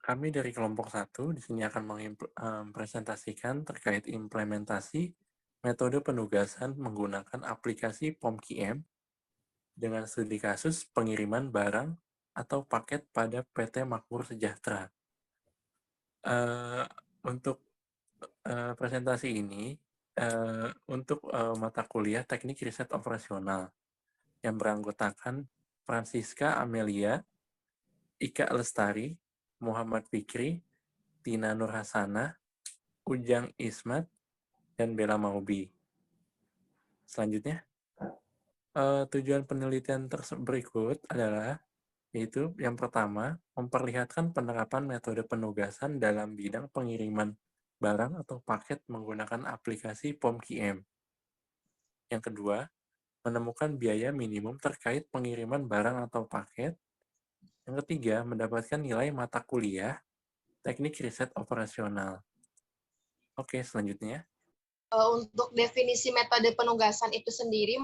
Kami dari kelompok satu di sini akan mempresentasikan terkait implementasi metode penugasan menggunakan aplikasi POMQM dengan studi kasus pengiriman barang atau paket pada PT Makmur Sejahtera. Eh, untuk presentasi ini, untuk mata kuliah Teknik Riset Operasional yang beranggotakan Francisca Amelia, Ika Lestari, Muhammad Fikri, Tina Nurhasana, Ujang Ismat, dan Bella Maubi. Selanjutnya, tujuan penelitian berikut adalah yaitu yang pertama, memperlihatkan penerapan metode penugasan dalam bidang pengiriman barang atau paket menggunakan aplikasi POMQM. Yang kedua, menemukan biaya minimum terkait pengiriman barang atau paket. Yang ketiga, mendapatkan nilai mata kuliah Teknik Riset Operasional. Oke, selanjutnya. Untuk definisi metode penugasan itu sendiri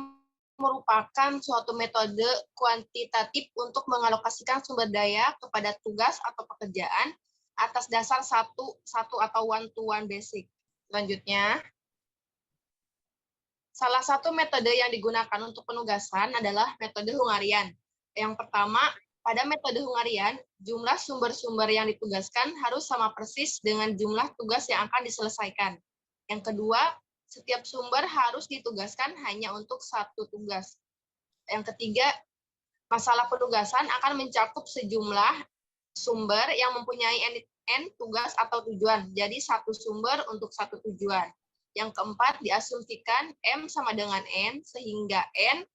merupakan suatu metode kuantitatif untuk mengalokasikan sumber daya kepada tugas atau pekerjaan atas dasar satu atau one-to-one basic. Selanjutnya, salah satu metode yang digunakan untuk penugasan adalah metode Hungarian. Yang pertama, pada metode Hungarian, jumlah sumber-sumber yang ditugaskan harus sama persis dengan jumlah tugas yang akan diselesaikan. Yang kedua, setiap sumber harus ditugaskan hanya untuk satu tugas. Yang ketiga, masalah penugasan akan mencakup sejumlah sumber yang mempunyai N tugas atau tujuan. Jadi satu sumber untuk satu tujuan. Yang keempat, diasumsikan M sama dengan N, sehingga N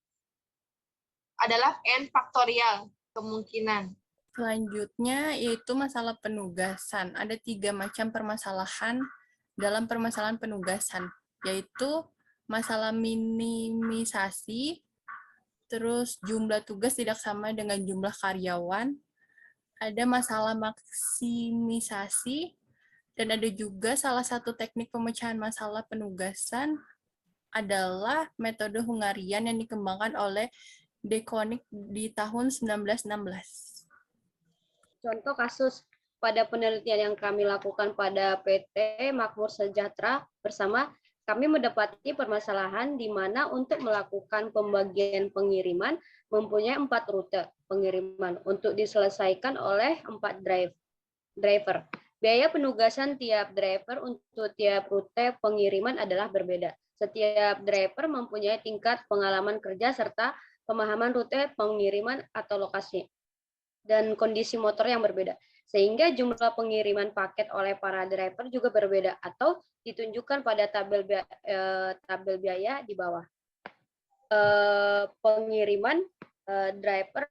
adalah N faktorial kemungkinan. Selanjutnya yaitu masalah penugasan. Ada 3 macam permasalahan dalam permasalahan penugasan, yaitu masalah minimisasi, terus jumlah tugas tidak sama dengan jumlah karyawan, ada masalah maksimisasi, dan ada juga salah satu teknik pemecahan masalah penugasan adalah metode Hungarian yang dikembangkan oleh De Koninck di tahun 1916. Contoh kasus pada penelitian yang kami lakukan pada PT Makmur Sejahtera bersama, kami mendapati permasalahan di mana untuk melakukan pembagian pengiriman mempunyai 4 rute pengiriman untuk diselesaikan oleh 4 driver. Biaya penugasan tiap driver untuk tiap rute pengiriman adalah berbeda. Setiap driver mempunyai tingkat pengalaman kerja serta pemahaman rute pengiriman atau lokasi dan kondisi motor yang berbeda, sehingga jumlah pengiriman paket oleh para driver juga berbeda atau ditunjukkan pada tabel biaya di bawah. Pengiriman driver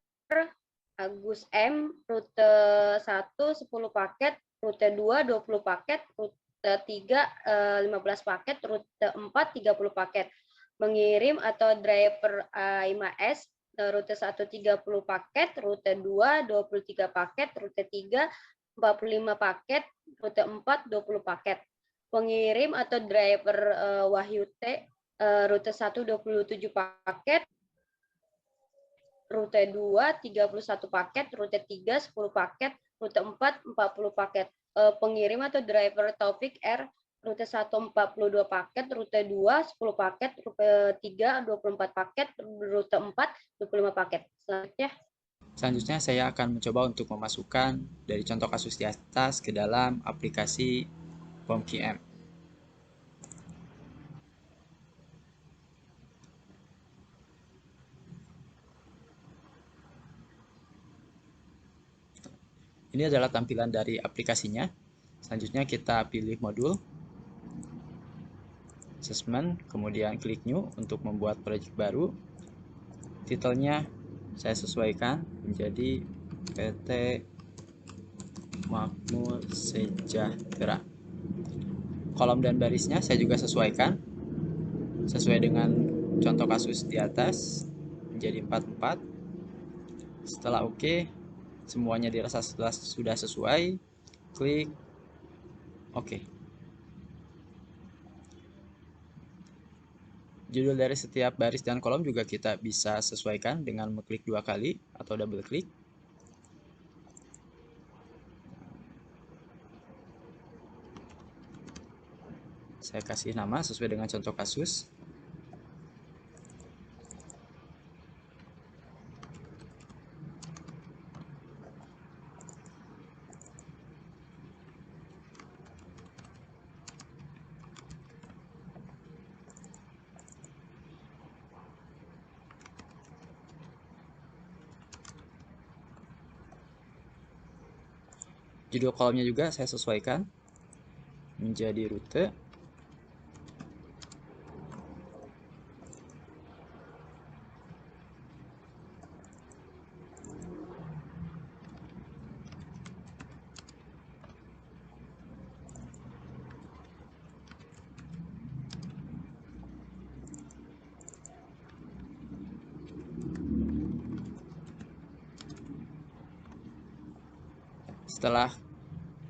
Agus M, rute 1 10 paket, rute 2 20 paket, rute 3 15 paket, rute 4 30 paket. Mengirim atau driver A5S, rute 1 30 paket, rute 2 23 paket, rute 3 45 paket, rute 4 20 paket. Pengirim atau driver Wahyu T, rute 1 27 paket, rute 2 31 paket, rute 3 10 paket, rute 4 40 paket. Pengirim atau driver Taufik R, rute 1 42 paket, rute 2 10 paket, rute 3 24 paket, rute 4 25 paket. Selanjutnya saya akan mencoba untuk memasukkan dari contoh kasus di atas ke dalam aplikasi POMQM. Ini adalah tampilan dari aplikasinya. Selanjutnya kita pilih modul, assessment, kemudian klik new untuk membuat project baru. Titelnya saya sesuaikan menjadi PT Makmur Sejahtera. Kolom dan barisnya saya juga sesuaikan sesuai dengan contoh kasus di atas menjadi 44. Setelah oke, semuanya dirasa sudah sesuai, klik oke. Judul dari setiap baris dan kolom juga kita bisa sesuaikan dengan mengklik 2 kali atau double klik. Saya kasih nama sesuai dengan contoh kasus. Judul kolomnya juga saya sesuaikan menjadi rute. Setelah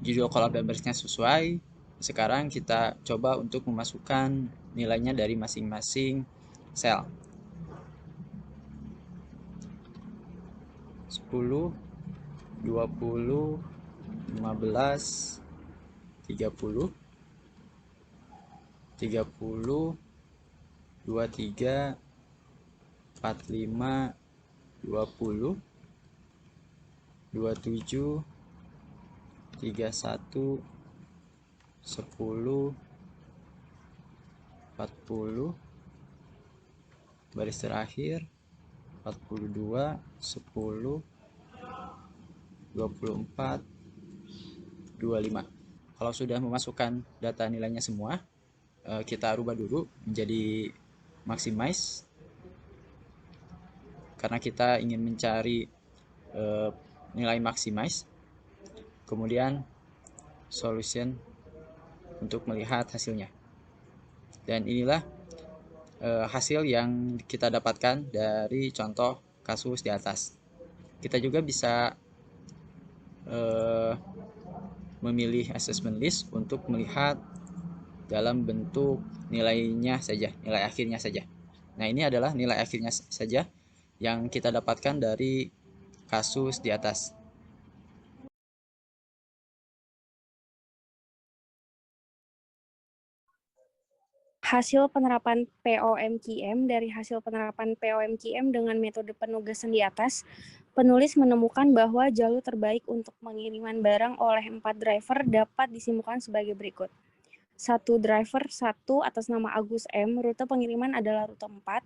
judul kolom dan barisnya sesuai, sekarang kita coba untuk memasukkan nilainya dari masing-masing sel. 10, 20, 15, 30, 30, 23, 45, 20, 27, 31, 10, 40, baris terakhir 42, 10, 24, 25. Kalau sudah memasukkan data nilainya semua, kita rubah dulu menjadi maximize karena kita ingin mencari nilai maximize. Kemudian solution untuk melihat hasilnya. Dan inilah hasil yang kita dapatkan dari contoh kasus di atas. Kita juga bisa memilih assessment list untuk melihat dalam bentuk nilainya saja, nilai akhirnya saja. Nah, ini adalah nilai akhirnya saja yang kita dapatkan dari kasus di atas. Hasil penerapan POMQM. Dari hasil penerapan POMQM dengan metode penugasan di atas, penulis menemukan bahwa jalur terbaik untuk pengiriman barang oleh 4 driver dapat disimpulkan sebagai berikut. 1 driver 1 atas nama Agus M, rute pengiriman adalah rute 4.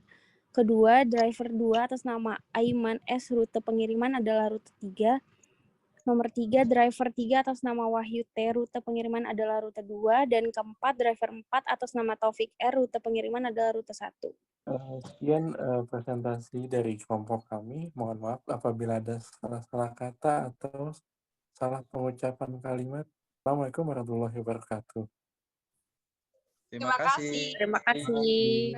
Kedua, driver 2 atas nama Aiman S, rute pengiriman adalah rute 3. Nomor 3, driver 3 atas nama Wahyu T, rute pengiriman adalah rute 2. Dan keempat, driver 4 atas nama Taufik R, rute pengiriman adalah rute 1. Sekian presentasi dari kelompok kami. Mohon maaf apabila ada salah-salah kata atau salah pengucapan kalimat. Assalamualaikum warahmatullahi wabarakatuh. Terima kasih. Terima kasih.